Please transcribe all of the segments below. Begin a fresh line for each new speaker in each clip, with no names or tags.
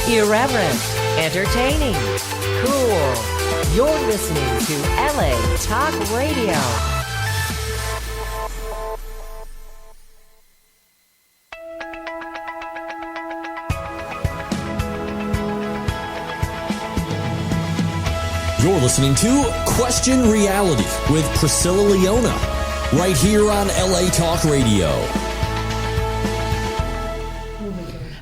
Irreverent, entertaining, cool. You're listening to LA Talk Radio.
You're listening to Question Reality with Priscilla Leona, right here on LA Talk Radio.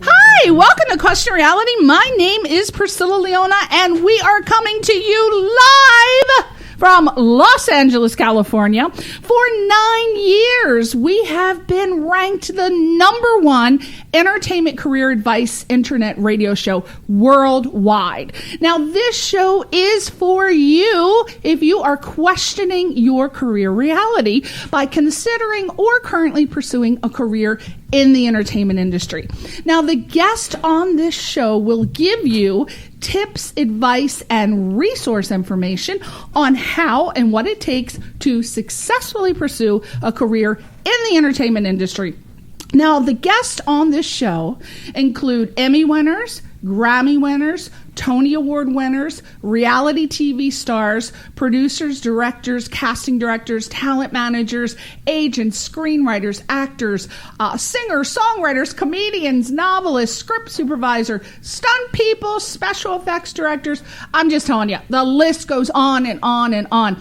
Hi, welcome to Question Reality. My name is Priscilla Leona, and we are coming to you live from Los Angeles, California. For 9 years, we have been ranked the #1 entertainment career advice internet radio show worldwide. Now, this show is for you if you are questioning your career reality by considering or currently pursuing a career in the entertainment industry. Now, the guest on this show will give you tips, advice, and resource information on how and what it takes to successfully pursue a career in the entertainment industry. Now, the guests on this show include Emmy winners, Grammy winners, Tony Award winners, reality TV stars, producers, directors, casting directors, talent managers, agents, screenwriters, actors, singers, songwriters, comedians, novelists, script supervisor, stunt people, special effects directors. I'm just telling you, the list goes on and on and on.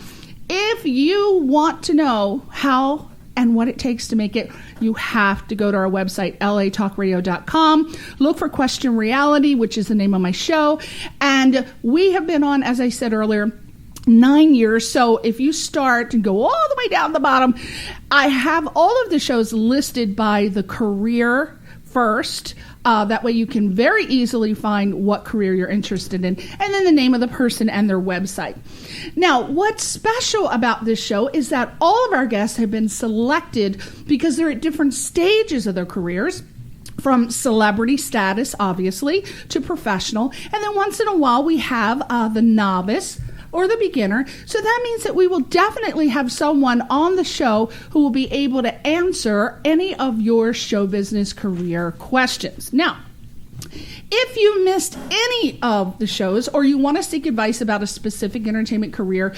If you want to know how and what it takes to make it, you have to go to our website, latalkradio.com. Look for Question Reality, which is the name of my show. And we have been on, as I said earlier, 9 years. So if you start and go all the way down the bottom, I have all of the shows listed by the career first. That way you can very easily find what career you're interested in, and then the name of the person and their website. Now, what's special about this show is that all of our guests have been selected because they're at different stages of their careers, from celebrity status, obviously, to professional. And then once in a while, we have the novice or the beginner. So that means that we will definitely have someone on the show who will be able to answer any of your show business career questions. Now, if you missed any of the shows or you want to seek advice about a specific entertainment career,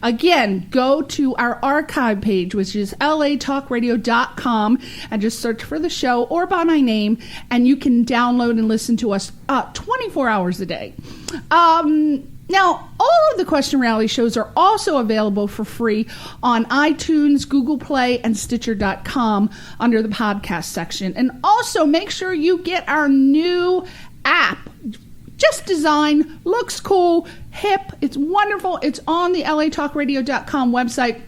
again, go to our archive page, which is latalkradio.com, and just search for the show or by my name, and you can download and listen to us 24 hours a day. Now, all of the Question Reality shows are also available for free on iTunes, Google Play, and Stitcher.com under the podcast section. And also make sure you get our new app. Just designed, looks cool, hip, it's wonderful. It's on the latalkradio.com website,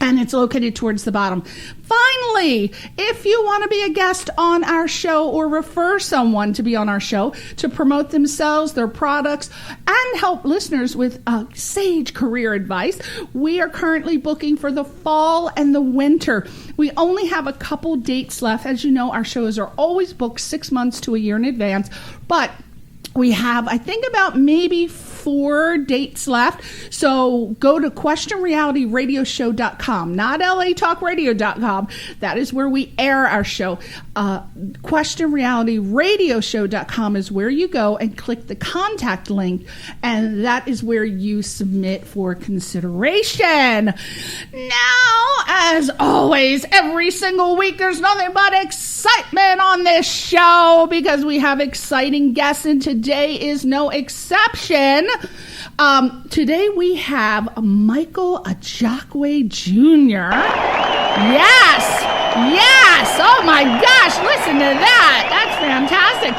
and it's located towards the bottom. Finally, if you want to be a guest on our show or refer someone to be on our show to promote themselves, their products, and help listeners with sage career advice, we are currently booking for the fall and the winter. We only have a couple dates left. As you know, our shows are always booked 6 months to a year in advance, but we have, I think, about maybe 4 dates left. So go to questionrealityradioshow.com, not latalkradio.com. That is where we air our show. Questionrealityradioshow.com is where you go and click the contact link, and that is where you submit for consideration. Now, as always, every single week, there's nothing but excitement on this show because we have exciting guests, and today is no exception. Today we have Michael Ajakwe Jr. Yes! Oh my gosh, listen to that. That's fantastic.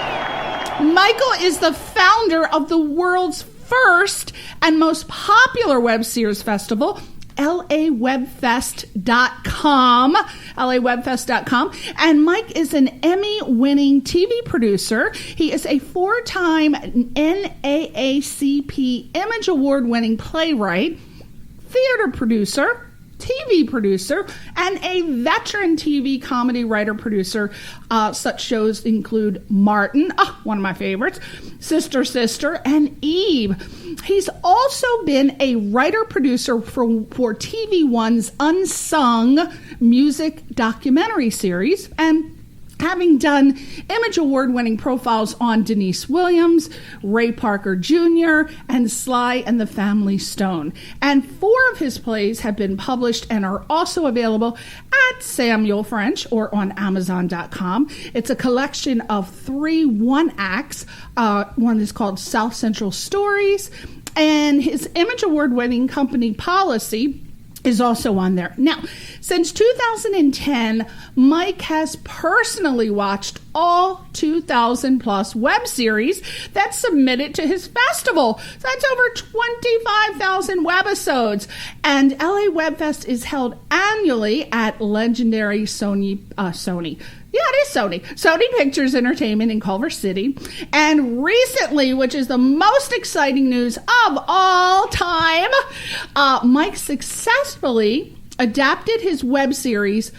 Michael is the founder of the world's first and most popular web series festival, LAWEBFEST.com, LAWEBFEST.com. And Mike is an Emmy-winning TV producer. He is a 4-time NAACP Image Award-winning playwright, theater producer, TV producer, and a veteran TV comedy writer-producer. Such shows include Martin, one of my favorites, Sister, and Eve. He's also been a writer-producer for TV One's Unsung music documentary series, and having done Image Award-winning profiles on Denise Williams, Ray Parker Jr., and Sly and the Family Stone. And 4 of his plays have been published and are also available at Samuel French or on Amazon.com. It's a collection of 3 one-acts. One is called South Central Stories, and his Image Award-winning company Policy is also on there. Now, since 2010, Mike has personally watched all 2,000 plus web series that submitted to his festival. So that's over 25,000 webisodes. And LAWEBFEST is held annually at legendary Sony. Yeah, it is Sony Pictures Entertainment in Culver City. And recently, which is the most exciting news of all time, Mike successfully adapted his web series,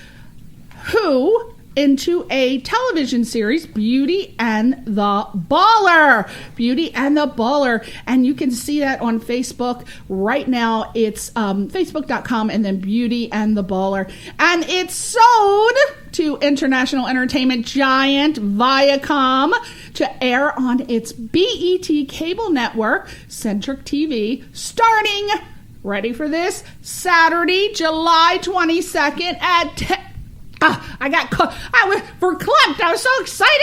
Who, into a television series, Beauty and the Baller. Beauty and the Baller. And you can see that on Facebook right now. It's facebook.com and then Beauty and the Baller. And it's sold to international entertainment giant Viacom to air on its BET cable network, Centric TV, starting, ready for this, Saturday, July 22nd at 10. I was verklempt. I was so excited.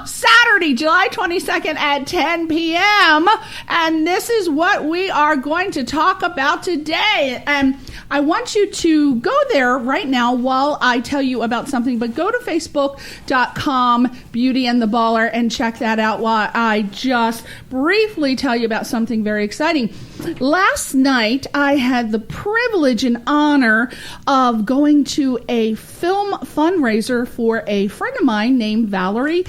Saturday, July 22nd at 10 p.m. And this is what we are going to talk about today. And I want you to go there right now while I tell you about something, but go to facebook.com, Beauty and the Baller, and check that out while I just briefly tell you about something very exciting. Last night, I had the privilege and honor of going to a film fundraiser for a friend of mine named Valerie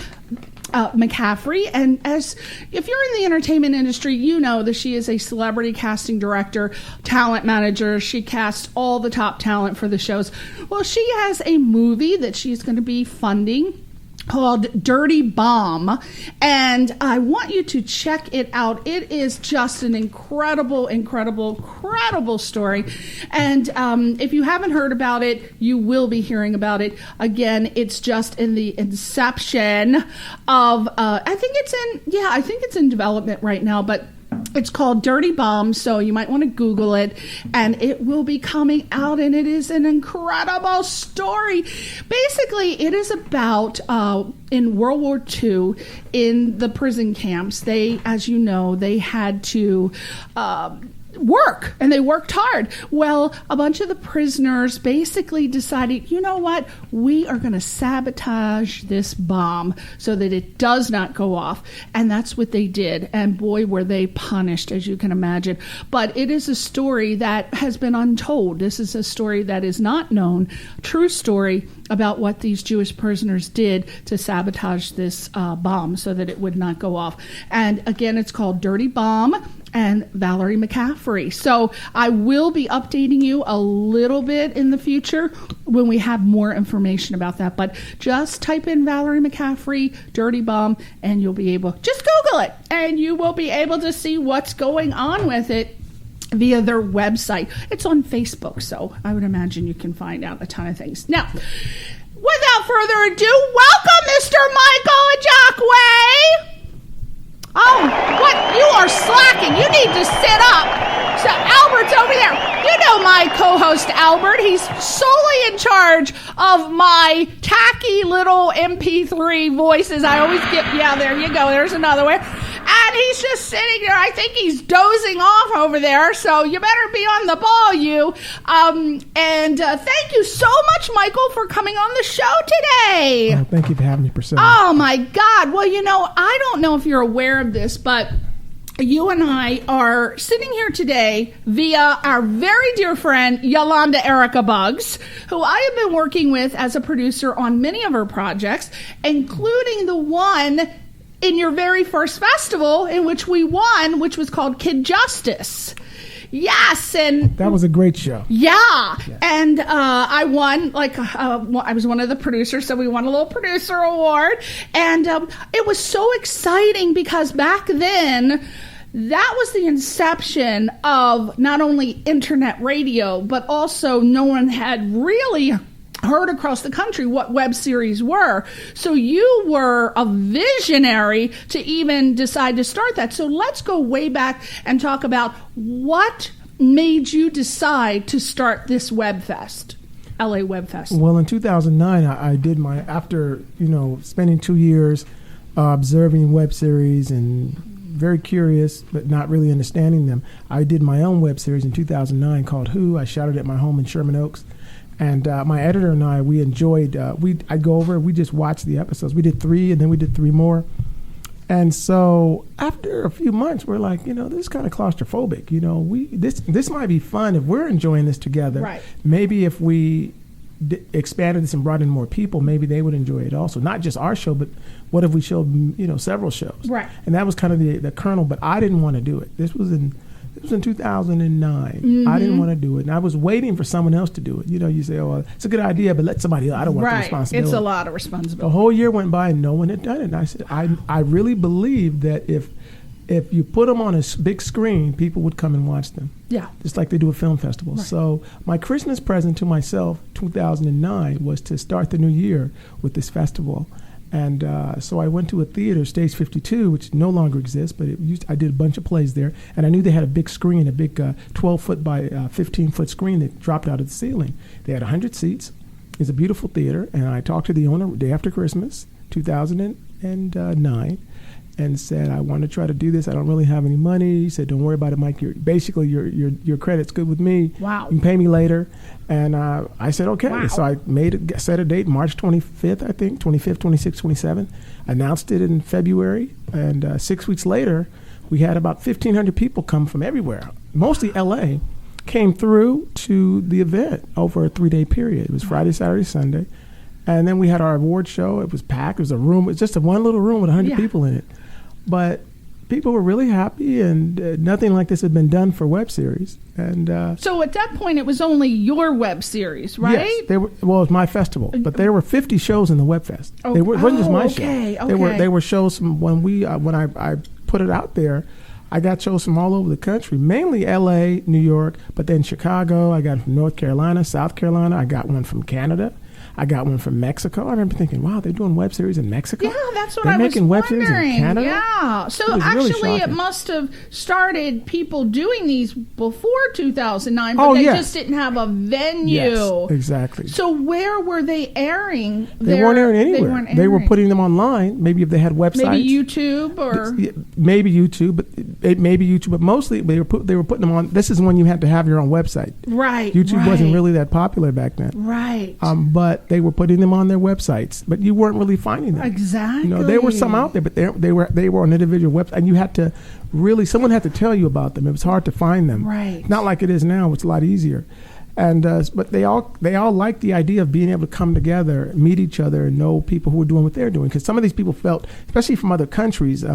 McCaffrey. And if you're in the entertainment industry, you know that she is a celebrity casting director, talent manager. She casts all the top talent for the shows. Well, she has a movie that she's going to be funding called Dirty Bomb, and I want you to check it out. It is just an incredible story, and if you haven't heard about it, you will be hearing about it. Again, it's just in the inception of I think it's in development right now, but it's called Dirty Bomb, so you might want to Google it, and it will be coming out, and it is an incredible story. Basically, it is about, in World War II, in the prison camps, they, as you know, they had to work, and they worked hard. Well, a bunch of the prisoners basically decided, you know what, we are going to sabotage this bomb so that it does not go off. And that's what they did. And boy, were they punished, as you can imagine. But it is a story that has been untold. This is a story that is not known, true story about what these Jewish prisoners did to sabotage this bomb so that it would not go off. And again, it's called Dirty Bomb, and Valerie McCaffrey. So I will be updating you a little bit in the future when we have more information about that. But just type in Valerie McCaffrey, Dirty Bomb, and you'll be able, just Google it, and you will be able to see what's going on with it via their website. It's on Facebook, so I would imagine you can find out a ton of things. Now, without further ado, welcome Mr. Michael Ajakwe. Oh, what? You are slacking. You need to sit up. So Albert's over there. You know my co-host Albert. He's solely in charge of my tacky little MP3 voices. I always get, yeah, there you go. There's another one. And he's just sitting there. I think he's dozing off over there. So you better be on the ball, you. Thank you so much, Michael, for coming on the show today.
Thank you for having me, Priscilla.
Oh, my God. Well, you know, I don't know if you're aware of this, but you and I are sitting here today via our very dear friend, Yolanda Erica Buggs, who I have been working with as a producer on many of her projects, including the one in your very first festival in which we won, which was called Kid Justice. Yes, and
that was a great show.
Yeah, yes. And I won, I was one of the producers, so we won a little producer award, and it was so exciting because back then, that was the inception of not only internet radio, but also no one had really heard across the country what web series were. So you were a visionary to even decide to start that. So let's go way back and talk about what made you decide to start this WebFest, LA WebFest.
Well, in 2009, I did after, spending 2 years observing web series and very curious, but not really understanding them, I did my own web series in 2009 called Who. I shot it at my home in Sherman Oaks. And my editor and I, we enjoyed, I'd go over, we just watched the episodes. We did 3, and then we did 3 more. And so after a few months, we're like, this is kind of claustrophobic. This might be fun if we're enjoying this together.
Right.
Maybe if we expanded this and brought in more people, maybe they would enjoy it also. Not just our show, but what if we showed, several shows? Right. And that was kind of the kernel, but I didn't want to do it. This was in 2009.
Mm-hmm.
I didn't want to do it. And I was waiting for someone else to do it. You say, oh, well, it's a good idea, but let somebody else. I don't want the responsibility.
It's a lot of responsibility.
The whole year went by and no one had done it. And I said, I really believe that if you put them on a big screen, people would come and watch them.
Yeah.
Just like they do at film festivals. Right. So my Christmas present to myself, 2009, was to start the new year with this festival. And so I went to a theater, Stage 52, which no longer exists, but I did a bunch of plays there. And I knew they had a big screen, a big 12-foot by 15-foot screen that dropped out of the ceiling. They had 100 seats. It's a beautiful theater. And I talked to the owner day after Christmas, 2009, and said, I want to try to do this. I don't really have any money. He said, don't worry about it, Mike. Your credit's good with me.
Wow.
You can pay me later. And I said, okay.
Wow.
So I set a date, March 25th, I think, 25th, 26th, 27th. Announced it in February. And 6 weeks later, we had about 1,500 people come from everywhere. Mostly L.A. came through to the event over a 3-day period. It was Friday, Saturday, Sunday. And then we had our award show. It was packed. It was a room. It was just one little room with 100 people in it. But people were really happy, and nothing like this had been done for web series. And
so at that point, it was only your web series, right?
Yes, it was my festival, but there were 50 shows in the WebFest.
Oh,
It wasn't just my show.
Okay.
They were shows from when I put it out there. I got shows from all over the country, mainly L.A., New York, but then Chicago. I got from North Carolina, South Carolina. I got one from Canada. I got one from Mexico. I remember thinking, wow, they're doing web series in Mexico?
Yeah, that's what
they're
I was
making web
wondering.
series in Canada?
Yeah. So actually, it must have started people doing these before 2009, but they just didn't have a venue.
Yes, exactly.
So where were they airing?
They weren't airing anywhere. They were putting them online. Maybe if they had websites.
Maybe YouTube or
maybe YouTube, but mostly they were putting them on. This is when you had to have your own website.
Right.
YouTube wasn't really that popular back then.
Right.
But they were putting them on their websites, but you weren't really finding them.
Exactly.
There were some out there, but they were on individual websites, and you had to someone had to tell you about them. It was hard to find them.
Right.
Not like it is now; it's a lot easier. And but they all liked the idea of being able to come together, meet each other, and know people who were doing what they're doing. Because some of these people felt, especially from other countries,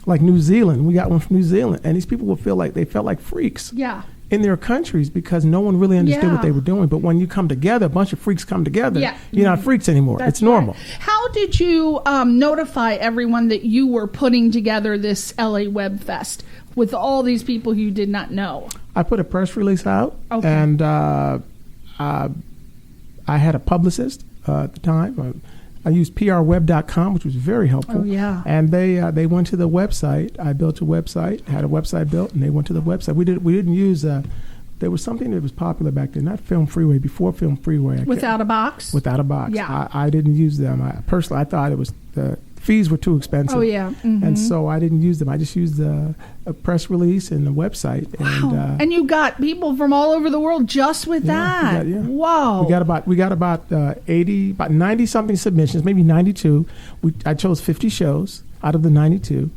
like New Zealand. We got one from New Zealand, and these people would felt like freaks.
Yeah.
In their countries, because no one really understood what they were doing. But when you come together, a bunch of freaks come together, you're not freaks anymore. It's normal.
Right. How did you notify everyone that you were putting together this LA WebFest with all these people you did not know?
I put a press release out, and I had a publicist at the time. I used prweb.com, which was very helpful.
Oh, yeah.
And they went to the website. I built a website, had a website built, and they went to the website. We didn't use, there was something that was popular back then, not Film Freeway, before Film Freeway.
Without a box?
Without a box.
Yeah.
I didn't use them. Personally, I thought it was the fees were too expensive.
Oh, yeah. Mm-hmm.
And so I didn't use them. I just used a press release and the website.
Wow. And you got people from all over the world just with that. Wow.
We got about 90 something submissions, maybe 92. I chose 50 shows out of the 92.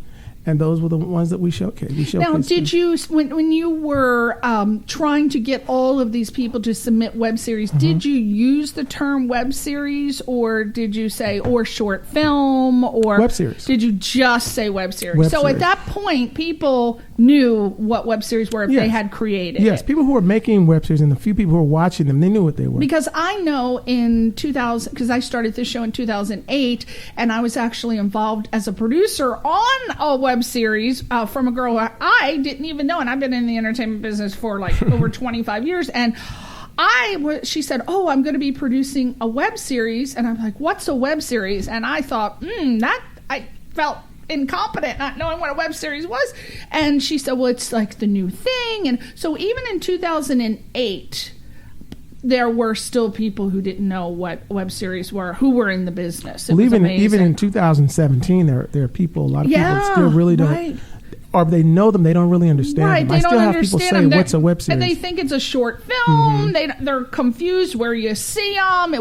And those were the ones that we showcased.
Now, did you, when you were trying to get all of these people to submit web series, did you use the term web series, or did you say, or short film, or
web series?
Did you just say web series? At that point, people knew what web series were if they had created
Yes,
it.
people who were making web series and the few people who were watching them, they knew what they were.
Because I know in 2000, because I started this show in 2008, and I was actually involved as a producer on a web series from a girl I didn't even know, and I've been in the entertainment business for like over 25 years, and she said, "Oh, I'm going to be producing a web series," and I'm like, "What's a web series?" And I thought, I felt incompetent not knowing what a web series was. And she said, "Well, it's like the new thing." And so even in 2008, there were still people who didn't know what web series were, who were in the business. It was amazing.
Even in 2017, there are people, a lot of people still really don't, or they know them, they don't really understand them.
They
I still
don't
have people say, what's a web series?
And they think it's a short film. They're confused where you see them.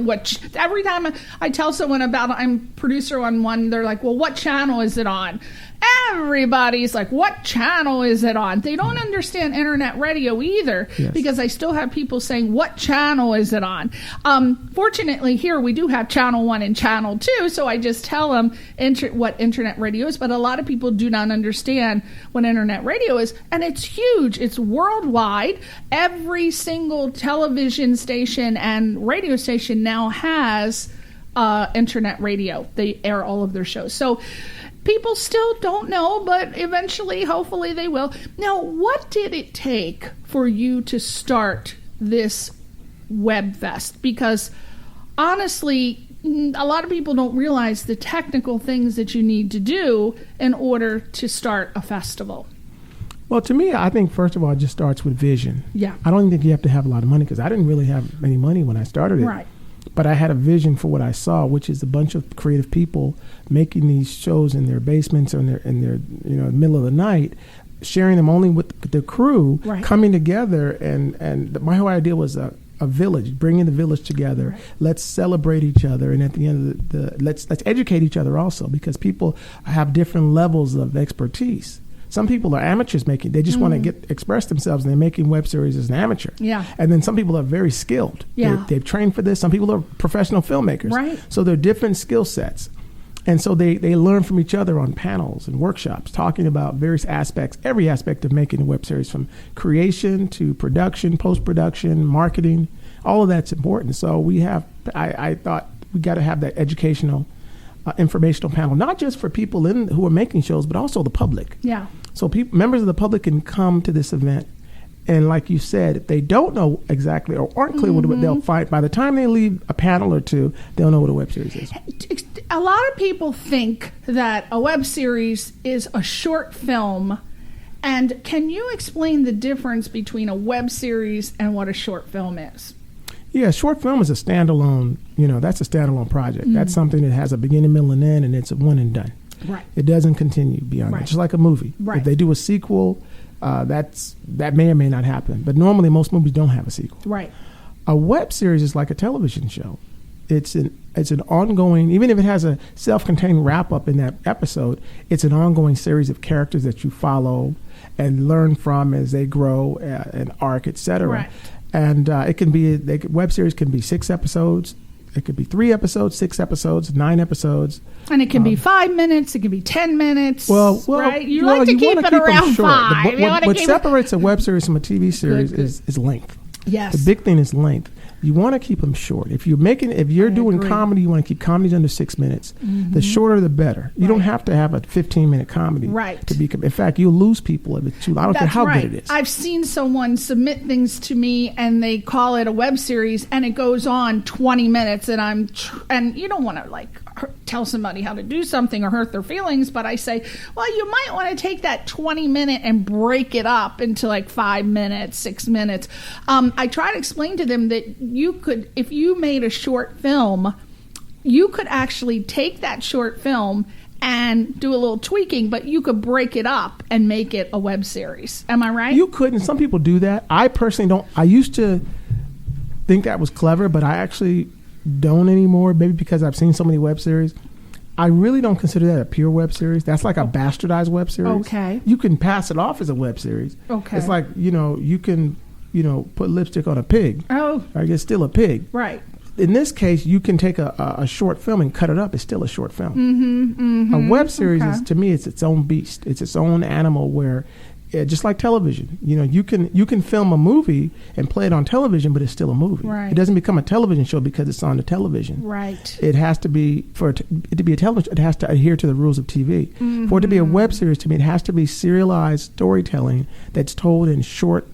Every time I tell someone about it, I'm producer on one, they're like, "Well, what channel is it on?" Everybody's like, "What channel is it on?" They don't understand internet radio either, because I still have people saying, "What channel is it on?" Fortunately, here we do have channel 1 and channel 2, so I just tell them what internet radio is. But a lot of people do not understand what internet radio is, and it's huge. It's worldwide. Every single television station and radio station now has internet radio. They air all of their shows. So people still don't know, but eventually, hopefully they will. Now, what did it take for you to start this WebFest? Because honestly, a lot of people don't realize the technical things that you need to do in order to start a festival.
Well, to me, I think, first of all, it just starts with vision.
Yeah.
I don't think you have to have a lot of money, because I didn't really have any money when I started it.
Right.
But I had a vision for what I saw, which is a bunch of creative people making these shows in their basements or in their middle of the night, sharing them only with the crew, coming together. And my whole idea was a village, bringing the village together. Right. Let's celebrate each other, and at the end of the let's educate each other also, because people have different levels of expertise. Some people are amateurs they just want to express themselves, and they're making web series as an amateur.
Yeah.
And then some people are very skilled.
Yeah.
They've trained for this. Some people are professional filmmakers.
Right.
So they're different skill sets. And so they learn from each other on panels and workshops, talking about various aspects, every aspect of making a web series, from creation to production, post-production, marketing. All of that's important. So I thought we got to have that educational, informational panel, not just for people who are making shows, but also the public.
Yeah.
So members of the public can come to this event, and like you said, if they don't know exactly or aren't clear what they'll find, by the time they leave a panel or two, they'll know what a web series is.
A lot of people think that a web series is a short film. And can you explain the difference between a web series and what a short film is?
Yeah, short film is a standalone, that's a standalone project. That's something that has a beginning, middle, and end, and it's a one and done.
Right.
It doesn't continue beyond that, just like a movie.
Right.
If they do a sequel, that may or may not happen. But normally, most movies don't have a sequel.
Right.
A web series is like a television show. It's an ongoing, even if it has a self-contained wrap-up in that episode, it's an ongoing series of characters that you follow and learn from as they grow and arc, etc.
Right.
And web series can be 6 episodes. It could be 3 episodes, 6 episodes, 9 episodes.
And it can be 5 minutes. It can be 10 minutes.
Well,
right? You like to keep it around 5.
What separates a web series from a TV series is length.
Yes.
The big thing is length. You want to keep them short. If you're doing comedy, you want to keep comedies under 6 minutes. The shorter, the better. You don't have to have a 15-minute comedy.
Right.
In fact, you'll lose people if it's too long. I don't care how good it is.
I've seen someone submit things to me, and they call it a web series, and it goes on 20 minutes, and you don't want to tell somebody how to do something or hurt their feelings, but I say, well, you might want to take that 20-minute and break it up into 5 minutes, 6 minutes. I try to explain to them that you could, if you made a short film, you could actually take that short film and do a little tweaking, but you could break it up and make it a web series. Am I right?
You could, and some people do that. I personally don't. I used to think that was clever, but I actually don't anymore, maybe because I've seen so many web series. I really don't consider that a pure web series. That's like a bastardized web series.
Okay.
You can pass it off as a web series.
Okay.
It's like, you can, put lipstick on a pig.
Oh.
Right? It's still a pig.
Right.
In this case, you can take a short film and cut it up. It's still a short film. A web series is, to me, it's its own beast. It's its own animal where, just like television, you can film a movie and play it on television, but it's still a movie.
Right.
It doesn't become a television show because it's on the television.
Right.
It has to be, for it to be a television, it has to adhere to the rules of TV. For it to be a web series, to me, it has to be serialized storytelling that's told in short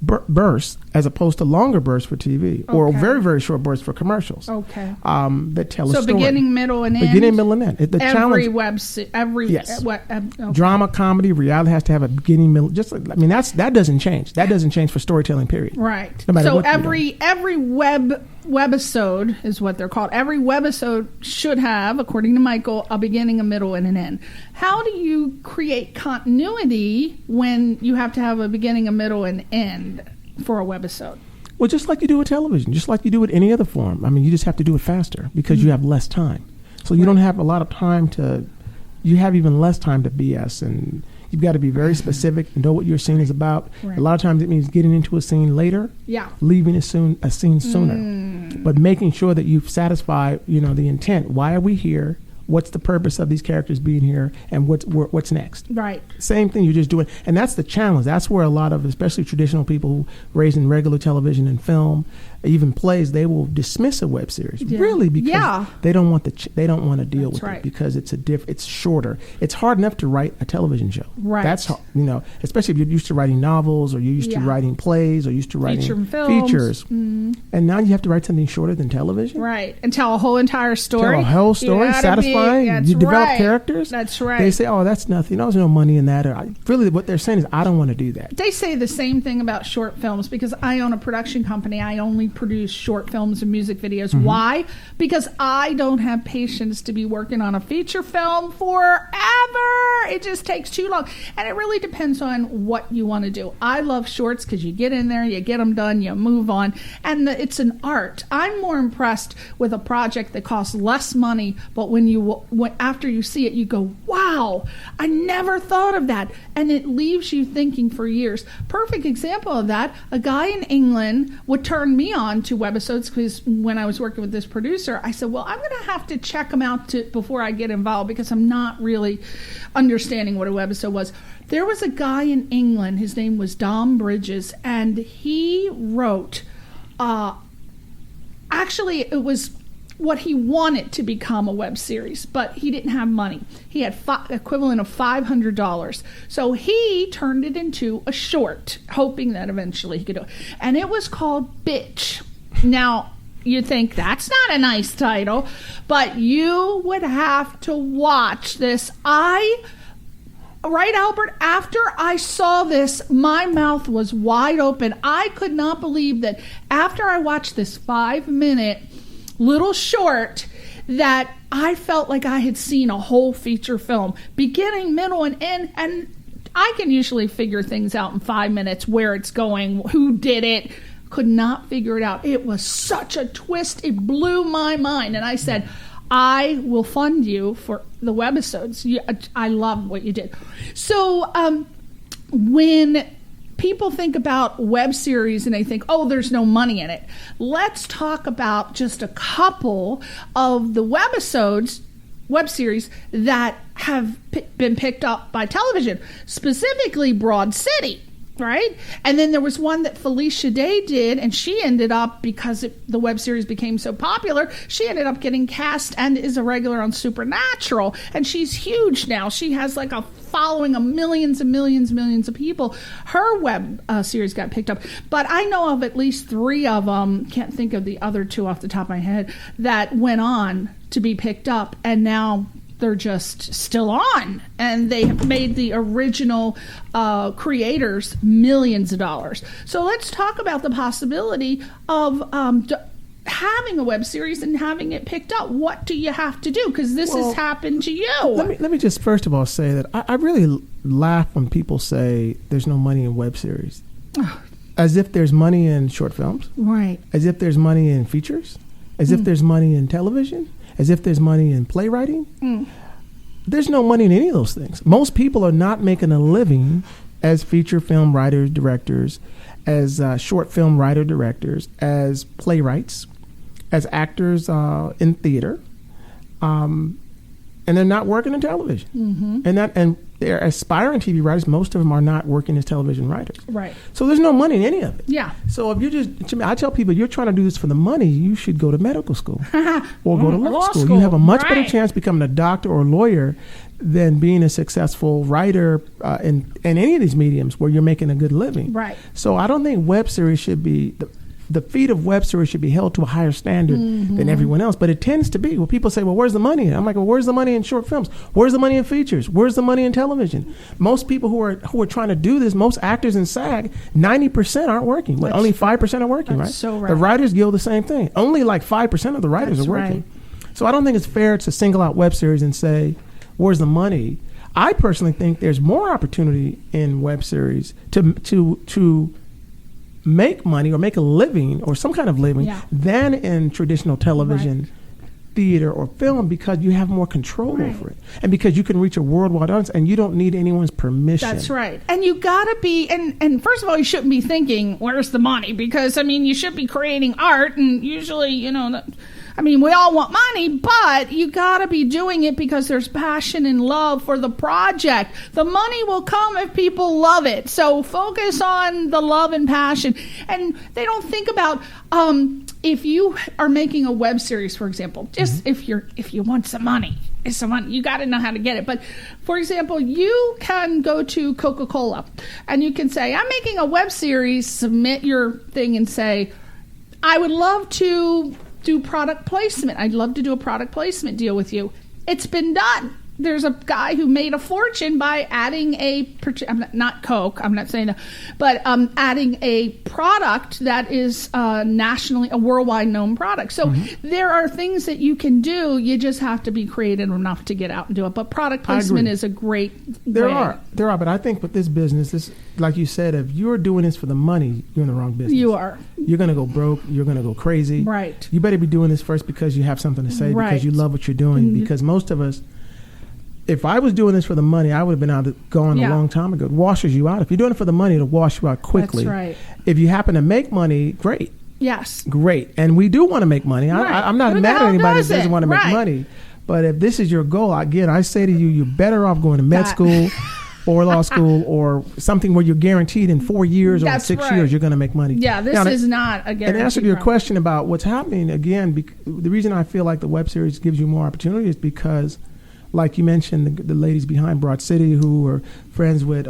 bursts as opposed to longer bursts for TV or
Okay.
very, very short bursts for commercials.
Okay.
That tell a story.
So beginning, middle, and end.
Beginning, middle, and end. The
Every
challenge. Yes.
Okay.
Drama, comedy, reality has to have a beginning, middle. That doesn't change. That doesn't change for storytelling. Period.
Right.
No matter
So
what you're
every webisode is what they're called. Every webisode should have, according to Michael, a beginning, a middle, and an end. How do you create continuity when you have to have a beginning, a middle, and end for a webisode?
Well, just like you do with television, just like you do with any other form. I mean, you just have to do it faster because you have less time. So you don't have a lot of time you have even less time to BS, and you've got to be very specific and know what your scene is about.
Right.
A lot of times it means getting into a scene later,
Yeah.
leaving a scene sooner, but making sure that you've satisfied, the intent. Why are we here? What's the purpose of these characters being here, and what's next?
Right.
Same thing, you're just doing, and that's the challenge. That's where a lot of, especially traditional people who raised in regular television and film, even plays, they will dismiss a web series, really, because they don't want they don't want to deal with it because it's shorter. It's hard enough to write a television show.
Right.
That's especially if you're used to writing novels or you're used to writing plays or used to writing features, and now you have to write something shorter than television.
Right. And tell a whole entire story.
Tell a whole story, satisfying. You develop characters.
That's right.
They say, "Oh, that's nothing. There's no money in that." Really, what they're saying is, "I don't want to do that."
They say the same thing about short films because I own a production company. I only produce short films and music videos. Why? Because I don't have patience to be working on a feature film forever. It just takes too long. And it really depends on what you want to do. I love shorts because you get in there, you get them done, you move on. And it's an art. I'm more impressed with a project that costs less money, but after you see it, you go, wow, I never thought of that. And it leaves you thinking for years. Perfect example of that, a guy in England would turn me on to webisodes because when I was working with this producer, I said, well, I'm going to have to check them out before I get involved because I'm not really understanding what a webisode was. There was a guy in England, his name was Dom Bridges, and he wrote, actually it was what he wanted to become a web series, but he didn't have money. He had equivalent of $500. So he turned it into a short, hoping that eventually he could do it. And it was called Bitch. Now, you think that's not a nice title, but you would have to watch this. Right, Albert, after I saw this, my mouth was wide open. I could not believe that after I watched this 5-minute little short that I felt like I had seen a whole feature film, beginning, middle, and end, and I can usually figure things out in 5 minutes, where it's going, who did it. Could not figure it out. It was such a twist. It blew my mind. And I said, I will fund you for the webisodes. I love what you did. So when people think about web series and they think, oh, there's no money in it, let's talk about just a couple of the webisodes, web series that have been picked up by television, specifically Broad City. Right? And then there was one that Felicia Day did, and she ended up, because the web series became so popular, she ended up getting cast and is a regular on Supernatural. And she's huge now. She has like a following of millions and millions and millions of people. Her web series got picked up. But I know of at least 3 of them, can't think of the other 2 off the top of my head, that went on to be picked up. And now they're just still on, and they have made the original creators millions of dollars. So let's talk about the possibility of having a web series and having it picked up. What do you have to do? Because this has happened to you.
Let me just first of all say that I really laugh when people say there's no money in web series. As if there's money in short films.
Right.
As if there's money in features. As if there's money in television. As if there's money in playwriting. There's no money in any of those things. Most people are not making a living as feature film writers, directors, as short film writer directors, as playwrights, as actors in theater, and they're not working in television. And they're aspiring TV writers. Most of them are not working as television writers.
Right.
So there's no money in any of it.
Yeah.
So if I tell people, you're trying to do this for the money, you should go to medical school or go to law school. You have a much better chance becoming a doctor or a lawyer than being a successful writer in any of these mediums where you're making a good living.
Right.
So I don't think web series should be the feat of web series should be held to a higher standard than everyone else. But it tends to be. Well, people say, well, where's the money? I'm like, well, where's the money in short films? Where's the money in features? Where's the money in television? Most people who are trying to do this, most actors in SAG, 90% aren't working. But only 5% are working, right?
So right.
The Writers Guild, the same thing. Only like 5% of the writers are working. Right. So I don't think it's fair to single out web series and say, where's the money? I personally think there's more opportunity in web series to make money or make a living or some kind of living than in traditional television, theater, or film, because you have more control over it, and because you can reach a worldwide audience and you don't need anyone's permission.
That's right. And you gotta be, and first of all, you shouldn't be thinking, where's the money? Because, I mean, you should be creating art, and usually, you know, I mean, we all want money, but you gotta be doing it because there's passion and love for the project. The money will come if people love it. So focus on the love and passion. And they don't think about, if you are making a web series, for example, just if you want some money, you got to know how to get it. But for example, you can go to Coca-Cola and you can say, I'm making a web series, submit your thing and say, I would love to do product placement. I'd love to do a product placement deal with you. It's been done. There's a guy who made a fortune by adding not Coke, I'm not saying that, but adding a product that is nationally, a worldwide known product. So there are things that you can do. You just have to be creative enough to get out and do it. But product placement is a great
There
way.
are, but I think with this business, this, like you said, if you're doing this for the money, you're in the wrong business.
You are.
You're going to go broke. You're going to go crazy.
Right.
You better be doing this first because you have something to say, because you love what you're doing. Because most of us, if I was doing this for the money, I would have been gone a long time ago. It washes you out. If you're doing it for the money, it'll wash you out quickly.
That's right.
If you happen to make money, great.
Yes.
Great. And we do want to make money.
Right.
I'm not mad at anybody that doesn't want to make money. But if this is your goal, again, I say to you, you're better off going to med school or law school or something where you're guaranteed in 4 years or 6 years you're going to make money.
Yeah, this is not a guarantee.
And answer to your question about what's happening, again, the reason I feel like the web series gives you more opportunity is because, like you mentioned, the ladies behind Broad City who were friends with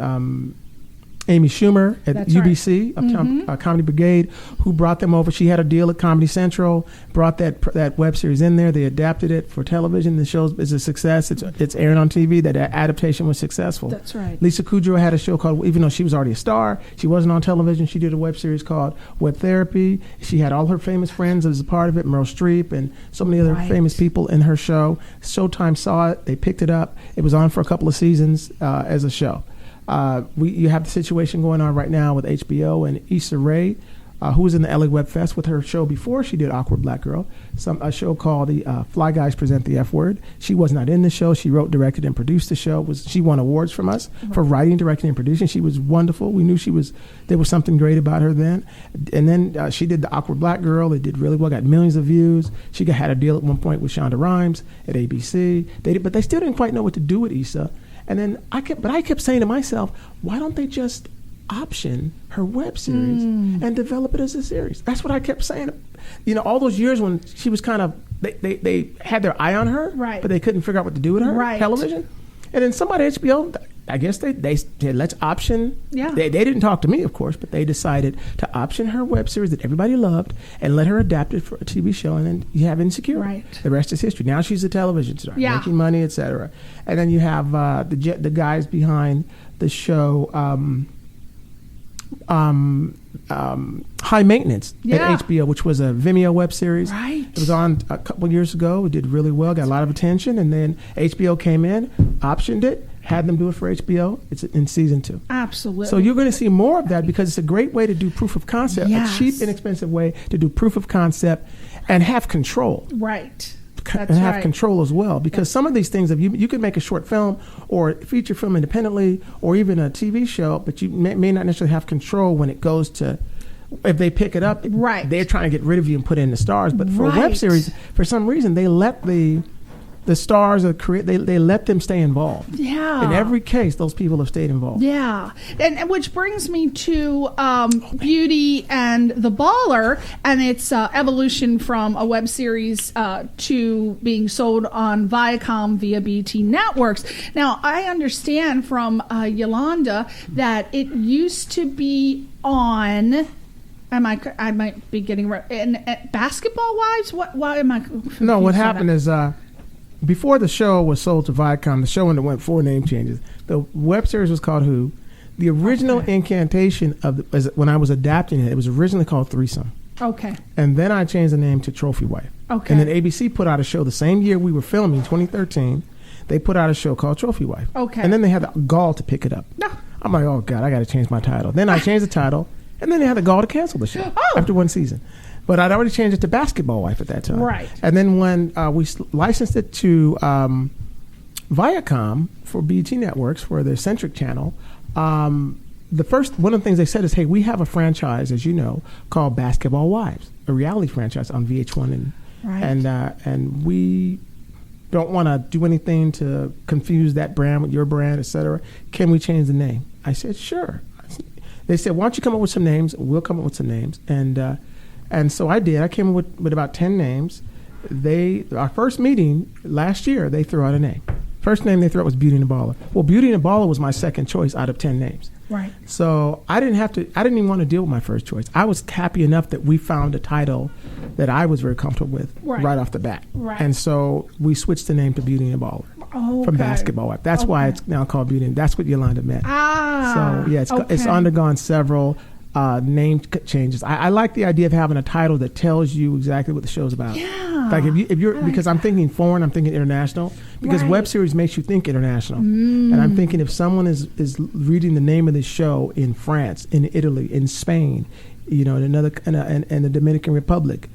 Amy Schumer at UBC, Comedy Brigade, who brought them over. She had a deal at Comedy Central, brought that web series in there. They adapted it for television. The show is a success. It's airing on TV. That adaptation was successful.
That's right.
Lisa Kudrow had a show called, even though she was already a star, she wasn't on television. She did a web series called Web Therapy. She had all her famous friends as a part of it, Meryl Streep and so many other famous people in her show. Showtime saw it. They picked it up. It was on for a couple of seasons as a show. You have the situation going on right now with HBO and Issa Rae, who was in the LAWEBFEST with her show before she did Awkward Black Girl, a show called the Fly Guys Present the F Word. She was not in the show. She wrote, directed, and produced the show. She won awards from us for writing, directing, and producing. She was wonderful. We knew there was something great about her then. And then she did the Awkward Black Girl. It did really well, got millions of views. She had a deal at one point with Shonda Rhimes at ABC. But they still didn't quite know what to do with Issa. And then I kept saying to myself, why don't they just option her web series and develop it as a series? That's what I kept saying. You know, all those years when she was kind of, they had their eye on her, but they couldn't figure out what to do with her, television. And then somebody at HBO, I guess they said, let's option. Yeah. They didn't talk to me, of course, but they decided to option her web series that everybody loved and let her adapt it for a TV show. And then you have Insecure. Right. The rest is history. Now she's a television star, making money, etc. And then you have the guys behind the show High Maintenance at HBO, which was a Vimeo web series. Right. It was on a couple years ago. It did really well, got a lot of attention. And then HBO came in, optioned it, had them do it for HBO. It's in season 2. Absolutely. So you're going to see more of that because it's a great way to do proof of concept, a cheap, inexpensive way to do proof of concept and have control. Right. And have control as well, because some of these things, if you can make a short film or a feature film independently or even a TV show, but you may not necessarily have control when it goes to, if they pick it up, they're trying to get rid of you and put it in the stars. But for a web series, for some reason, they let the the stars are they let them stay involved.
Yeah.
In every case, those people have stayed involved.
Yeah. And which brings me to Beauty and the Baller and its evolution from a web series to being sold on Viacom via BT Networks. Now, I understand from Yolanda that it used to be on... I might be getting right. And Basketball Wives? Why am I confused?
No, what happened is before the show was sold to Viacom, the show underwent 4 name changes. The web series was called Who. The original incantation of when I was adapting it was originally called Threesome.
Okay.
And then I changed the name to Trophy Wife.
Okay.
And then ABC put out a show the same year we were filming, 2013. They put out a show called Trophy Wife.
Okay.
And then they had the gall to pick it up.
No.
I'm like, oh, God, I got to change my title. Then I changed the title. And then they had the gall to cancel the show after 1 season. But I'd already changed it to Basketball Wife at that time.
Right.
And then when we licensed it to Viacom for BT Networks for their Centric channel, one of the things they said is, hey, we have a franchise, as you know, called Basketball Wives, a reality franchise on VH1. And we don't want to do anything to confuse that brand with your brand, et cetera. Can we change the name? I said, sure. They said, why don't you come up with some names? We'll come up with some names. And so I did. I came up with about 10 names. Our first meeting last year, they threw out a name. First name they threw out was Beauty and the Baller. Well, Beauty and the Baller was my second choice out of 10 names.
Right.
So I didn't even want to deal with my first choice. I was happy enough that we found a title that I was very comfortable with right off the bat. Right. And so we switched the name to Beauty and the Baller. From Basketball Wife. That's why it's now called Beauty, and that's what Yolanda meant. So yeah, it's undergone several name changes. I like the idea of having a title that tells you exactly what the show's about.
Yeah.
Like if you're because I'm thinking foreign, I'm thinking international. Because web series makes you think international, and I'm thinking if someone is reading the name of this show in France, in Italy, in Spain, in the Dominican Republic,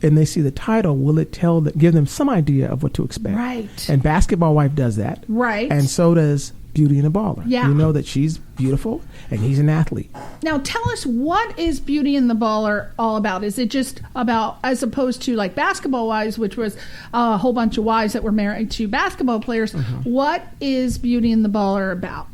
and they see the title, will it give them some idea of what to expect?
Right.
And Basketball Wife does that.
Right.
And so does Beauty and the Baller.
Yeah.
You know that she's beautiful and he's an athlete.
Now tell us, what is Beauty and the Baller all about? Is it just about, as opposed to like Basketball Wives, which was a whole bunch of wives that were married to basketball players, what is Beauty and the Baller about?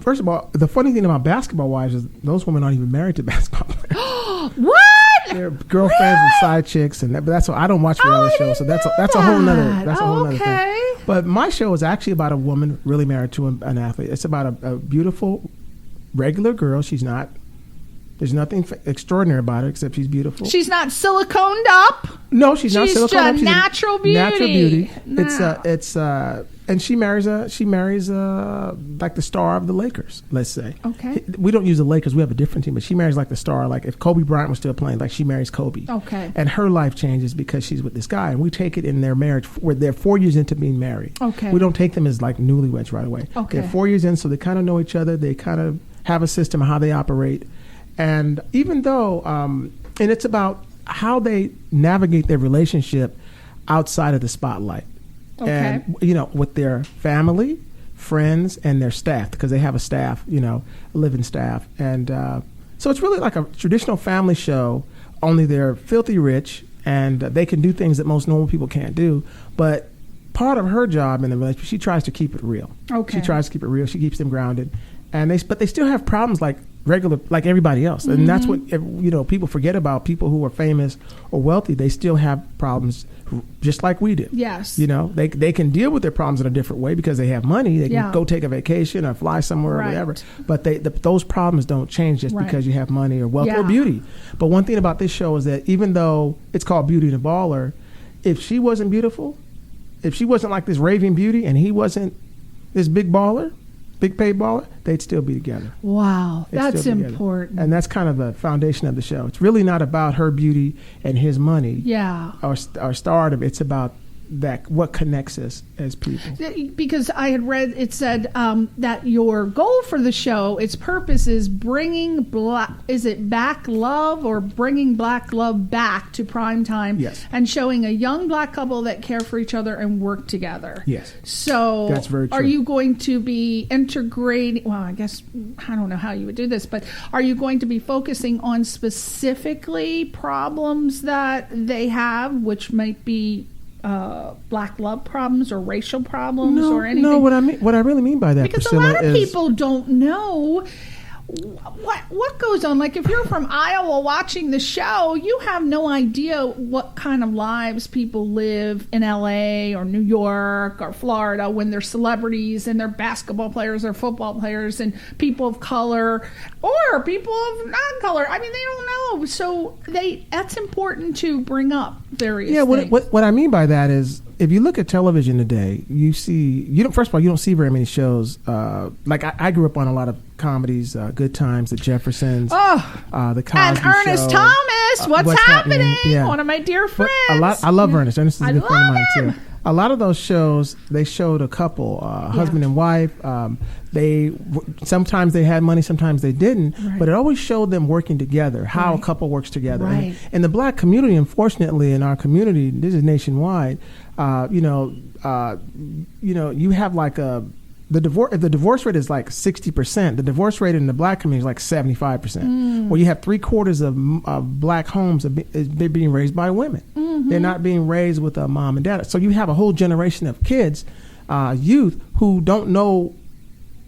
First of all, the funny thing about Basketball Wives is those women aren't even married to basketball players.
What?
They're girlfriends and side chicks, but that's what I don't watch reality shows, so that's a whole nother thing. But my show is actually about a woman really married to an athlete. It's about a beautiful, regular girl. There's nothing extraordinary about her except she's beautiful.
She's not siliconed up.
No, she's not siliconed up.
She's natural beauty.
Natural beauty.
Nah.
And she marries like the star of the Lakers, let's say.
Okay.
We don't use the Lakers. We have a different team, but she marries like the star. Like if Kobe Bryant was still playing, like she marries Kobe.
Okay.
And her life changes because she's with this guy, and we take it in their marriage where they're 4 years into being married.
Okay.
We don't take them as like newlyweds right away.
Okay.
They're 4 years in, so they kind of know each other. They kind of have a system of how they operate. And even though, and it's about how they navigate their relationship outside of the spotlight.
Okay.
And, with their family, friends, and their staff, because they have a staff, a living staff. And so it's really like a traditional family show, only they're filthy rich, and they can do things that most normal people can't do. But part of her job in the relationship, she tries to keep it real.
Okay.
She tries to keep it real. She keeps them grounded. But they still have problems like everybody else. And that's what, people forget about. People who are famous or wealthy, they still have problems just like we do.
Yes.
They can deal with their problems in a different way because they have money. They can go take a vacation or fly somewhere or whatever. But those problems don't change just because you have money or wealth or beauty. But one thing about this show is that even though it's called Beauty and the Baller, if she wasn't beautiful, if she wasn't like this raving beauty and he wasn't this big baller, big paid baller, they'd still be together.
Wow, that's important.
And that's kind of the foundation of the show. It's really not about her beauty and his money or stardom. It's about what connects us as people.
Because I had read, it said that your goal for the show, its purpose is bringing black love back to prime time?
Yes.
And showing a young black couple that care for each other and work together.
Yes.
So
that's very true.
Are you going to be integrating, well, I guess, I don't know how you would do this, but are you going to be focusing on specifically problems that they have, which might be black love problems or racial problems or anything?
No, what I really mean by that,
because
Priscilla,
a lot of people don't know what goes on. Like if you're from Iowa watching the show, you have no idea what kind of lives people live in LA or New York or Florida when they're celebrities and they're basketball players or football players and people of color or people of non-color. I mean, they don't know. So that's important to bring up various things.
What I mean by that is, if you look at television today, first of all, you don't see very many shows. Like I grew up on a lot of comedies, Good Times, The Jeffersons, The Cosby
and Ernest
Show,
Thomas. What's happening?
Yeah.
One of my dear friends.
I love Ernest. Ernest is a good friend of mine
him.
too. A lot of those shows, they showed a couple, husband and wife. Sometimes they had money, sometimes they didn't, but it always showed them working together, how a couple works together.
Right.
And the black community, unfortunately, in our community, this is nationwide. You have like the divorce rate is like 60%. The divorce rate in the black community is like 75%. Where you have 3/4 of black homes they're being raised by women. They're not being raised with a mom and dad. So you have a whole generation of kids, youth who don't know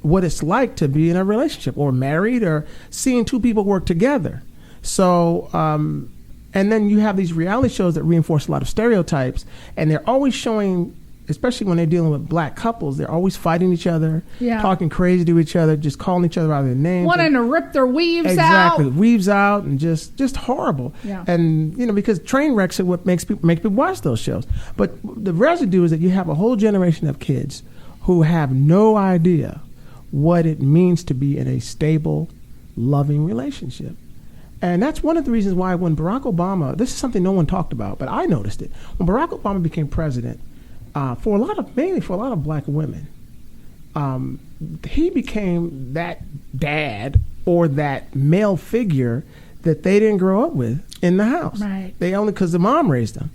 what it's like to be in a relationship or married or seeing two people work together. So, and then you have these reality shows that reinforce a lot of stereotypes, and they're always showing, especially when they're dealing with black couples, they're always fighting each other, talking crazy to each other, just calling each other out of their names.
Wanting to rip their weaves
out.
out.
Weaves out, and just horrible.
Yeah.
And, because train wrecks are what makes people watch those shows. But the residue is that you have a whole generation of kids who have no idea what it means to be in a stable, loving relationship. And that's one of the reasons why when Barack Obama, this is something no one talked about, but I noticed it. When Barack Obama became president, mainly for a lot of black women, he became that dad or that male figure that they didn't grow up with in the house.
Right.
They only, because the mom raised them,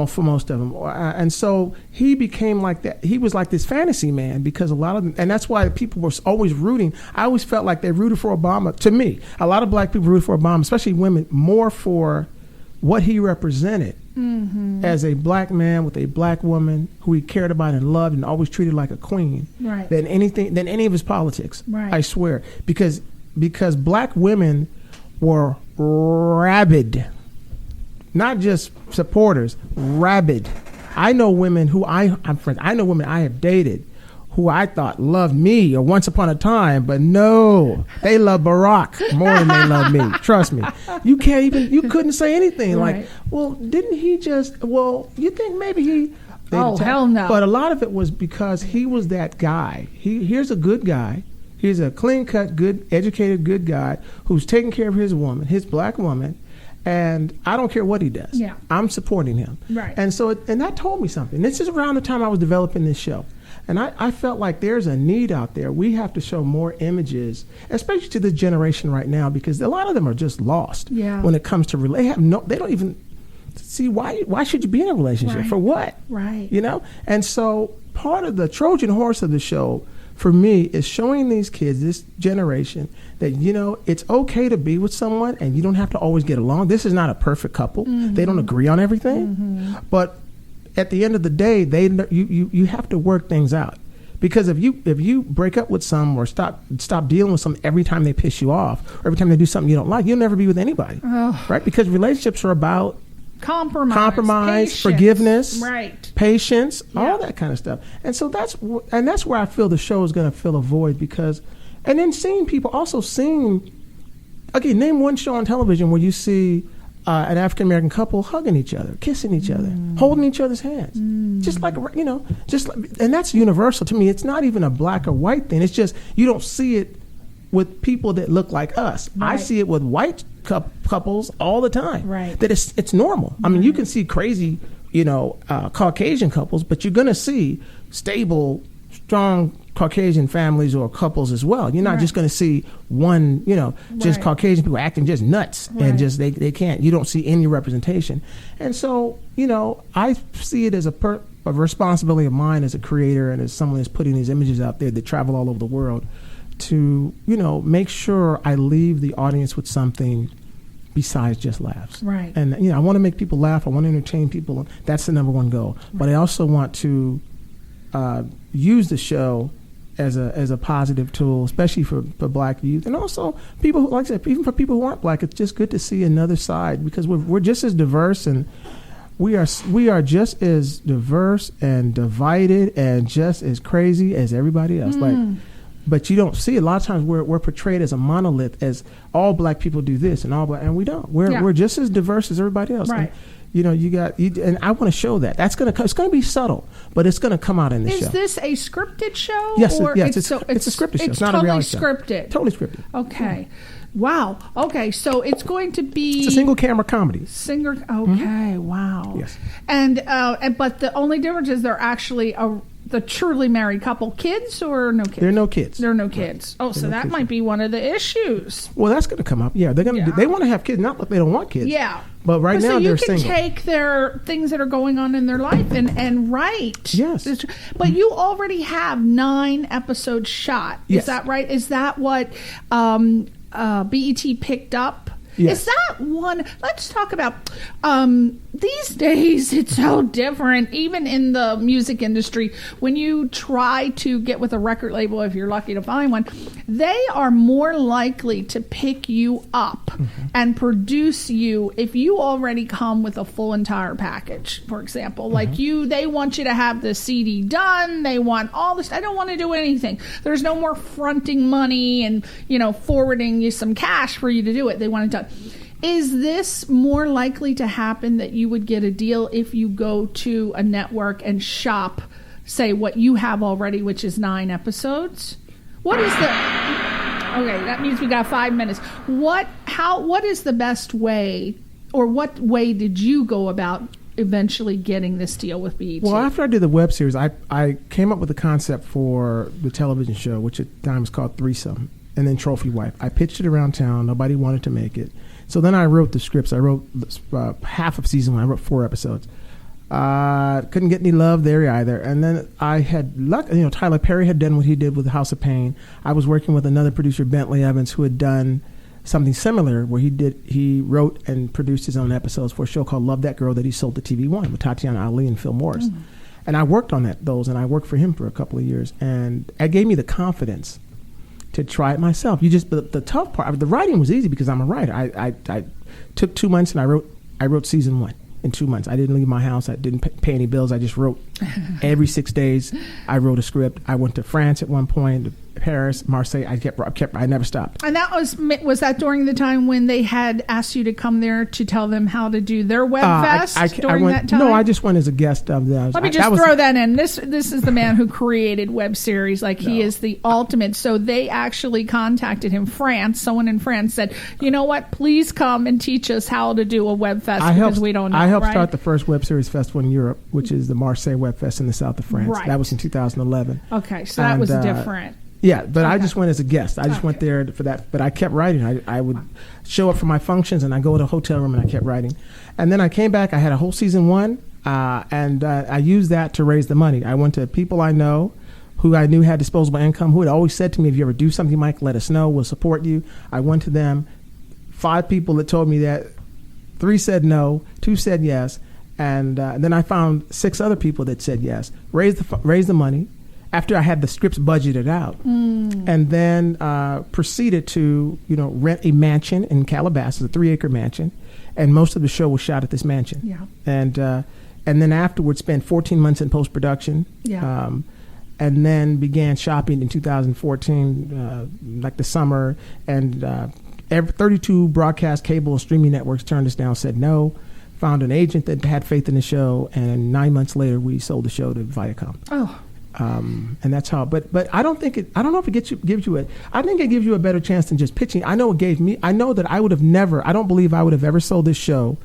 for most of them. And so he became like that. He was like this fantasy man because a lot of them, and that's why people were always rooting. I always felt like they rooted for Obama. To me, a lot of black people rooted for Obama, especially women, more for what he represented as a black man with a black woman who he cared about and loved and always treated like a queen than any of his politics. Right. I swear. Because black women were rabid. Not just supporters, rabid. I know women who I'm friends. I know women I have dated who I thought loved me or once upon a time, but no, they love Barack more than they love me. Trust me. You couldn't say anything like, well, didn't he you think maybe he...
hell no.
But a lot of it was because he was that guy. Here's a good guy. He's a clean-cut, good, educated, good guy who's taking care of his woman, his black woman, and I don't care what he does.
Yeah.
I'm supporting him.
Right.
And so, and that told me something. This is around the time I was developing this show. And I felt like there's a need out there. We have to show more images, especially to this generation right now, because a lot of them are just lost when it comes to they don't even see why should you be in a relationship? For what?
Right.
And so part of the Trojan horse of the show for me is showing these kids, this generation, that, it's okay to be with someone and you don't have to always get along. This is not a perfect couple. They don't agree on everything. But at the end of the day, you have to work things out. Because if you break up with some or stop dealing with some every time they piss you off or every time they do something you don't like, you'll never be with anybody. Right? Because relationships are about compromise, patience, forgiveness, patience, all that kind of stuff. And so that's where I feel the show is going to fill a void, because, and then again, name one show on television where you see an African American couple hugging each other, kissing each other, holding each other's hands, just like and that's universal to me. It's not even a black or white thing. It's just you don't see it with people that look like us. I see it with white couples all the time. Right. That it's normal. I mean, you can see crazy, Caucasian couples, but you're going to see stable, strong Caucasian families or couples as well. You're not just going to see one, just Caucasian people acting just nuts and just they can't. You don't see any representation. And so, I see it as a responsibility of mine as a creator and as someone that's putting these images out there that travel all over the world to, make sure I leave the audience with something besides just laughs.
Right.
And I want to make people laugh. I want to entertain people. That's the number one goal. Right. But I also want to use the show as a positive tool, especially for Black youth, and also people who, like I said, even for people who aren't Black. It's just good to see another side, because we're just as diverse, and we are just as diverse and divided and just as crazy as everybody else. But you don't see, a lot of times we're portrayed as a monolith, as all Black people do this and all Black, and we don't. We're just as diverse as everybody else.
Right.
And, and I want to show that. It's going to be subtle, but it's going to come out in the show.
Is this a scripted show?
Yes,
or
it's a scripted show. It's not
totally
a reality show.
Scripted.
Totally scripted.
Okay. Wow. Okay, so it's going to be...
It's a single camera comedy.
Okay, wow.
Yes.
And but the only difference is they're actually the truly married couple. Kids or no kids?
There are no kids.
There are no kids. Oh, so that might be one of the issues.
Well, that's going to come up. Yeah, they're going to. They want to have kids, not that they don't want kids.
Yeah.
But right now they're single.
So you can take their things that are going on in their life and write.
Yes.
But you already have 9 episodes shot.
Yes.
Is that right? Is that what BET picked up?
Yes.
Is that one? Let's talk about these days. It's so different, even in the music industry. When you try to get with a record label, if you're lucky to find one, they are more likely to pick you up and produce you if you already come with a full entire package. For example, like they want you to have the CD done. They want all this. I don't want to do anything. There's no more fronting money and forwarding you some cash for you to do it. They want it done. Is this more likely to happen that you would get a deal if you go to a network and shop, say, what you have already, which is 9 episodes? What is the... Okay, that means we got 5 minutes. What is the best way, or what way did you go about eventually getting this deal with BET?
Well, after I did the web series, I came up with a concept for the television show, which at the time was called Threesome, and then Trophy Wife. I pitched it around town. Nobody wanted to make it. So then I wrote the scripts. I wrote half of season 1. I wrote 4 episodes. Couldn't get any love there either. And then I had luck. Tyler Perry had done what he did with House of Pain. I was working with another producer, Bentley Evans, who had done something similar, where he wrote and produced his own episodes for a show called Love That Girl that he sold to TV One with Tatiana Ali and Phil Morris. And I worked on those, and I worked for him for a couple of years. And it gave me the confidence to try it myself. The tough part, the writing was easy because I'm a writer. I took 2 months and I wrote season 1 in 2 months. I didn't leave my house. I didn't pay any bills. I just wrote every 6 days. I wrote a script. I went to France at one point, Paris, Marseille. I never stopped.
And that was that during the time when they had asked you to come there to tell them how to do their WebFest during that time?
No, I just went as a guest of them.
Let me just throw that in. This is the man who created web series. He is the ultimate. So they actually contacted him. Someone in France said, you know what? Please come and teach us how to do a WebFest because we don't know.
I helped start the first web series festival in Europe, which is the Marseille WebFest in the south of France.
Right.
That was in 2011.
Okay, so that was different.
Yeah, but I just went as a guest. I just went there for that. But I kept writing. I would show up for my functions, and I go to a hotel room, and I kept writing. And then I came back. I had a whole season 1, and I used that to raise the money. I went to people I know who I knew had disposable income, who had always said to me, if you ever do something, Mike, let us know. We'll support you. I went to them. 5 people that told me that. 3 said no. 2 said yes. And then I found 6 other people that said yes. Raised the money. After I had the scripts budgeted out, and then proceeded to rent a mansion in Calabasas, a 3-acre mansion, and most of the show was shot at this mansion.
Yeah.
And then afterwards spent 14 months in post production.
Yeah.
And then began shopping in 2014, like the summer, and 32 broadcast cable and streaming networks turned us down, said no. Found an agent that had faith in the show, and 9 months later we sold the show to Viacom.
Oh.
And that's how. But I don't think it. I don't know if it gives you I think it gives you a better chance than just pitching. I know it gave me. I know that I would have never. I don't believe I would have ever sold this show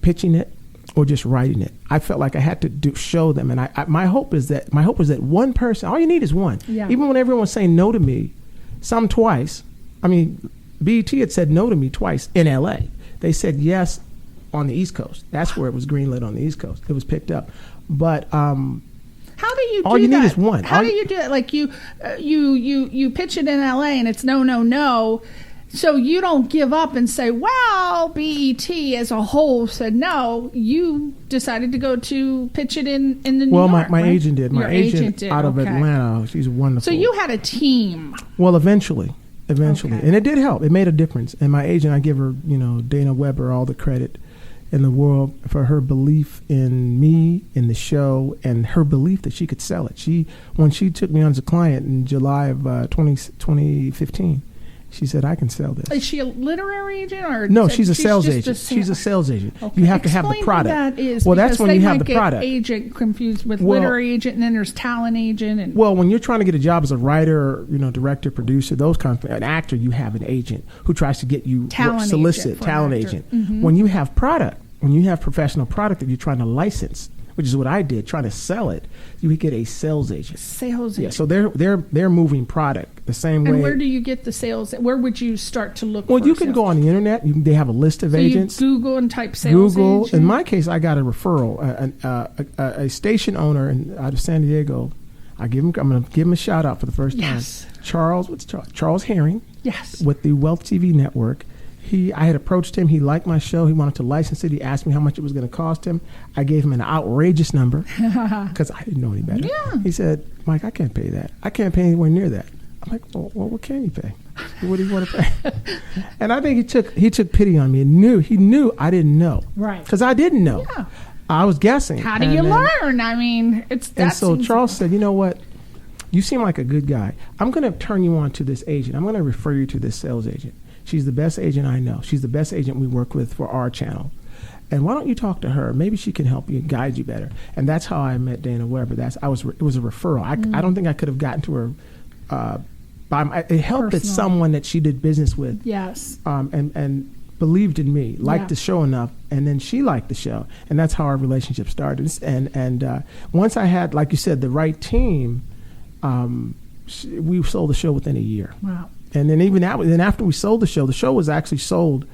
pitching it or just writing it. I felt like I had to show them. And my hope is that one person. All you need is one.
Yeah.
Even when everyone's saying no to me, some twice. I mean, BET had said no to me twice in L.A. They said yes on the East Coast. That's where it was greenlit on the East Coast. It was picked up, but.
How do you do that?
All you need is one.
How do you do it? Like you pitch it in LA and it's no. So you don't give up and say, well, BET as a whole said no. You decided to go to pitch it in the New York.
Well, my
right?
agent did. My
Your
agent
did.
out of
Okay.
Atlanta. She's wonderful.
So you had a team.
Well, eventually.
Okay.
And it did help. It made a difference. And my agent, I give her, Dana Weber, all the credit in the world for her belief in me, in the show, and her belief that she could sell it. When she took me on as a client in July of 2015, she said, I can sell this.
Is she a literary agent or
No, she's a sales
just
agent. She's a sales agent.
Okay.
You have to have the
Explain
product.
What that is,
well, that's when you have the
get
product.
Agent confused with literary agent, and then there's talent agent. And
well, when you're trying to get a job as a writer, director, producer, those kinds of an actor, you have an agent who tries to get you solicit talent agent.
Mm-hmm.
When you have product, when you have professional product that you're trying to license, which is what I did, trying to sell it, you would get a sales agent.
Sales agent.
Yeah, so they're moving product the same way.
And where do you get the sales? Where would you start to look?
Well,
for
you can
sales?
go on the internet. They have a list of agents.
You Google and type sales
Google.
agent.
In my case, I got a referral. A station owner out of San Diego. I'm going to give him a shout out for the first time. Charles Herring.
Yes.
With the Wealth TV network. I had approached him. He liked my show. He wanted to license it. He asked me how much it was going to cost him. I gave him an outrageous number because I didn't know any better.
Yeah.
He said, Mike, I can't pay that. I can't pay anywhere near that. I'm like, well, what can you pay? What do you want to pay? And I think he took pity on me and he knew I didn't know.
Right.
Because I didn't know.
Yeah.
I was guessing.
How do you learn? I mean,
And so Charles said, you know what? You seem like a good guy. I'm going to turn you on to this agent. I'm going to refer you to this sales agent. She's the best agent I know. She's the best agent we work with for our channel. And why don't you talk to her? Maybe she can help you, guide you better. And that's how I met Dana Weber. It was a referral. I don't think I could have gotten to her. It helped that someone that she did business with.
Yes.
And believed in me, liked the show enough, and then she liked the show, and that's how our relationship started. And once I had, like you said, the right team, we sold the show within a year.
Wow.
And then after we sold the show was actually sold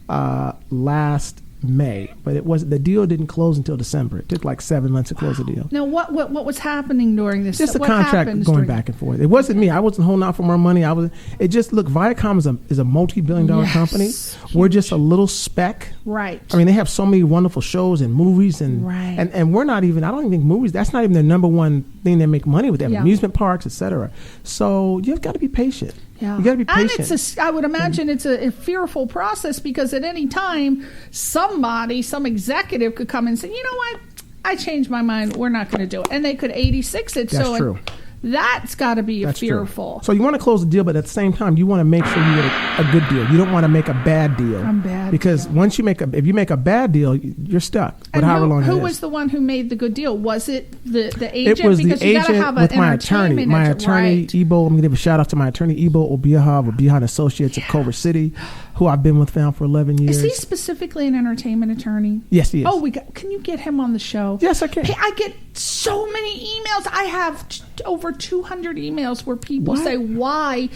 last May, but the deal didn't close until December. It took like 7 months to close the deal.
Now, what was happening during this?
Just a contract going back and forth. It wasn't me. I wasn't holding out for more money. Viacom is a multi-billion-dollar company. We're just a little speck.
Right.
I mean, they have so many wonderful shows and movies, and we're not even. I don't even think movies. That's not even their number one thing they make money with. They have amusement parks, etc. So you've got to be patient.
Yeah.
You got to be patient.
And I would imagine it's a fearful process because at any time, some executive could come and say, you know what, I changed my mind. We're not going to do it. And they could 86 it.
That's true.
That's got to be fearful.
True. So you want to close the deal, but at the same time, you want to make sure you get a good deal. You don't want to make a bad deal. Because once if you make a bad deal, you're stuck.
And who was the one who made the good deal? Was it the agent?
It was
because
the
you
agent
have
with my attorney. My attorney, Ebo, I'm going to give a shout out to my attorney, Ebo Obiaha of Obiaha & Associates of Culver City, who I've been with now for 11 years.
Is he specifically an entertainment attorney?
Yes, he is.
Oh, can you get him on the show?
Yes, I can.
Hey, I get so many emails. I have over 200 emails where people say, why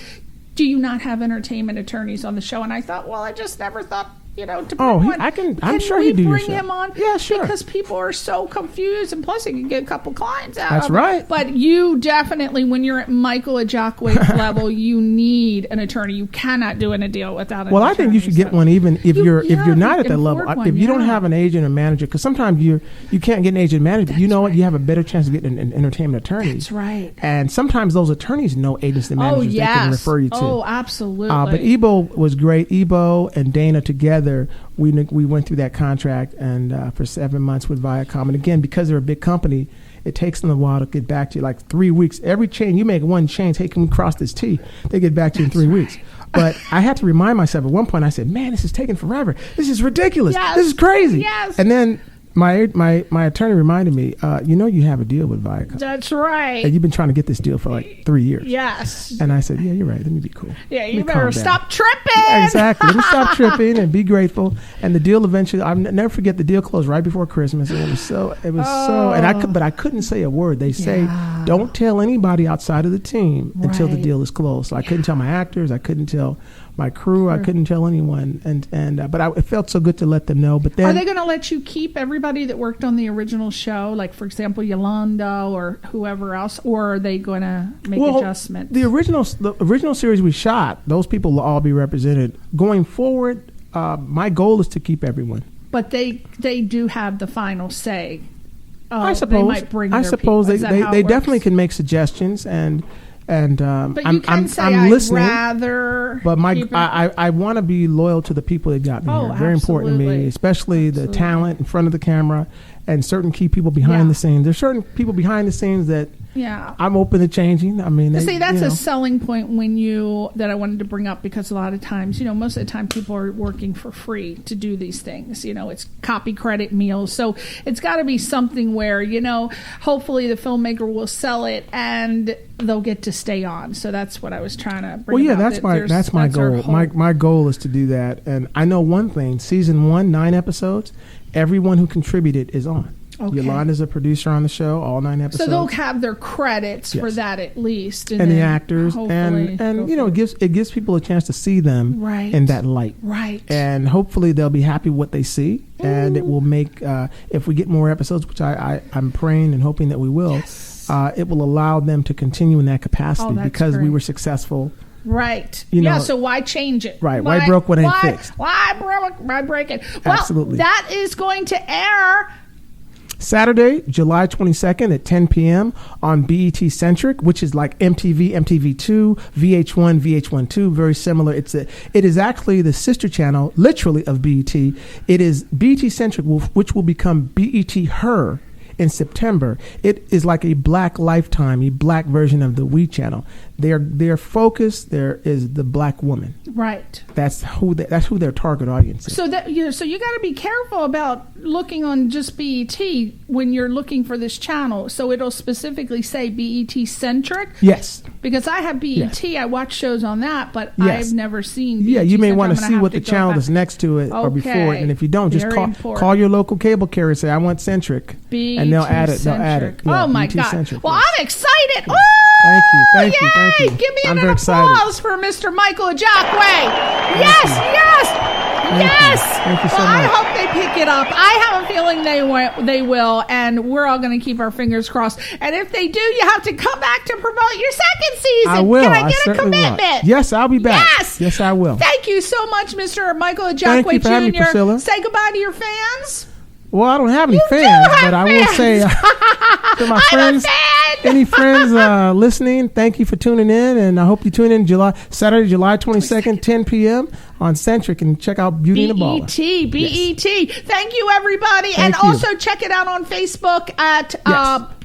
do you not have entertainment attorneys on the show? And I thought, well, I just never thought, to bring one.
I'm sure he'd do your show.
Bring him on?
Yeah, sure.
Because people are so confused, and plus he can get a couple clients out
That's
of it.
right.
But you definitely, when you're at Michael Ajakwe's level, you need an attorney. You cannot do a deal without an attorney.
Well, I think you should get one even if you're not at that level. If you don't have an agent or manager, because sometimes you can't get an agent or manager. You know what? You have a better chance of getting an entertainment attorney.
That's right.
And sometimes those attorneys know agents and managers they can refer you to.
Oh, absolutely.
But Ebo was great. Ebo and Dana together, we went through that contract and for 7 months with Viacom. And again, because they're a big company, it takes them a while to get back to you, like 3 weeks. Every chain, you make one change, hey, can we cross this T? They get back to you in 3 weeks. But I had to remind myself at one point, I said, man, this is taking forever. This is ridiculous.
Yes.
This is crazy.
Yes.
And then my attorney reminded me, you have a deal with Viacom.
That's right.
And you've been trying to get this deal for like 3 years.
Yes.
And I said, yeah, you're right. Let me be cool.
Yeah, you better stop tripping.
Exactly. Let me stop tripping and be grateful. And the deal eventually, I'll never forget, the deal closed right before Christmas. And it was so, but I couldn't say a word. They say, don't tell anybody outside of the team until the deal is closed. So I couldn't tell my actors. I couldn't tell my crew. I couldn't tell anyone, but it felt so good to let them know. But then,
are they going to let you keep everybody that worked on the original show, like for example Yolanda or whoever else, or are they going to make adjustments?
The original series we shot, those people will all be represented. Going forward, my goal is to keep everyone.
But they do have the final say.
I suppose
they might bring their
suppose
people.
they definitely can make suggestions and
but you can say
I'm
I'd
listening.
Rather
but I want to be loyal to the people that got me here. Very important to me, especially the talent in front of the camera and certain key people behind the scenes. There's certain people behind the scenes that I'm open to changing. I mean,
that's a selling point that I wanted to bring up, because a lot of times, most of the time people are working for free to do these things. It's copy credit meals. So it's got to be something where, hopefully the filmmaker will sell it and they'll get to stay on. So that's what I was trying to bring up.
That's my goal. My goal is to do that. And I know one thing, season 1, 9 episodes, everyone who contributed is on. Okay. Yolanda's a producer on the show, all 9 episodes.
So they'll have their credits for that at least,
and the actors, and it gives people a chance to see them in that light,
right?
And hopefully they'll be happy with what they see, and it will make if we get more episodes, which I'm praying and hoping that we will, it will allow them to continue in that capacity because we were successful.
Right. So why change it?
Right. Why broke what ain't fixed?
Why break it? Well,
absolutely.
That is going to air
Saturday, July 22nd at 10 p.m. on BET Centric, which is like MTV, MTV2, VH1, VH1-2, very similar. It is actually the sister channel, literally, of BET. It is BET Centric, which will become BET Her in September. It is like a black Lifetime, a black version of the We channel. Their focus there is the black woman.
Right.
That's who their target audience is.
So so you got to be careful about looking on just BET when you're looking for this channel. So it'll specifically say BET Centric.
Yes.
Because I have BET, I watch shows on that, but I've never seen BET.
Yeah, you may want to see what the channel that's next to it or before it, and if you don't, just call your local cable carrier and say, "I want Centric," and they'll add it. Yeah,
oh my
BET
God!
Centric,
well, I'm excited.
Yeah. Thank you.
Give me an
very
applause for Mr. Michael Ajakwe. Yes.
Thank you so much.
I hope they pick it up. I have a feeling they will, and we're all going to keep our fingers crossed. And if they do, you have to come back to promote your second season.
I will.
Can I get a commitment?
Will. Yes, I'll be back. Yes, I will.
Thank you so much, Mr. Michael Ajakwe
Thank you for having me, Priscilla.
Say goodbye to your fans.
Well, I don't have any fans, but I will say to my friends, any friends listening, thank you for tuning in, and I hope you tune in Saturday, July 22nd, 10 p.m. on Centric, and check out Beauty and the Baller.
BET. Yes. Thank you, everybody. Also check it out on Facebook at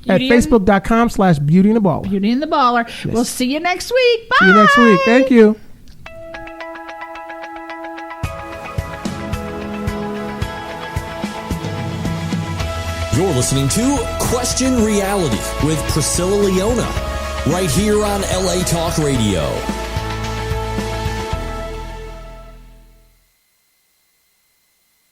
Facebook.com/Beauty and the Baller.
Beauty and the Baller. Yes. We'll see you next week. Bye.
See you next week. Thank you.
You're listening to Question Reality with Priscilla Leona, right here on LA Talk Radio.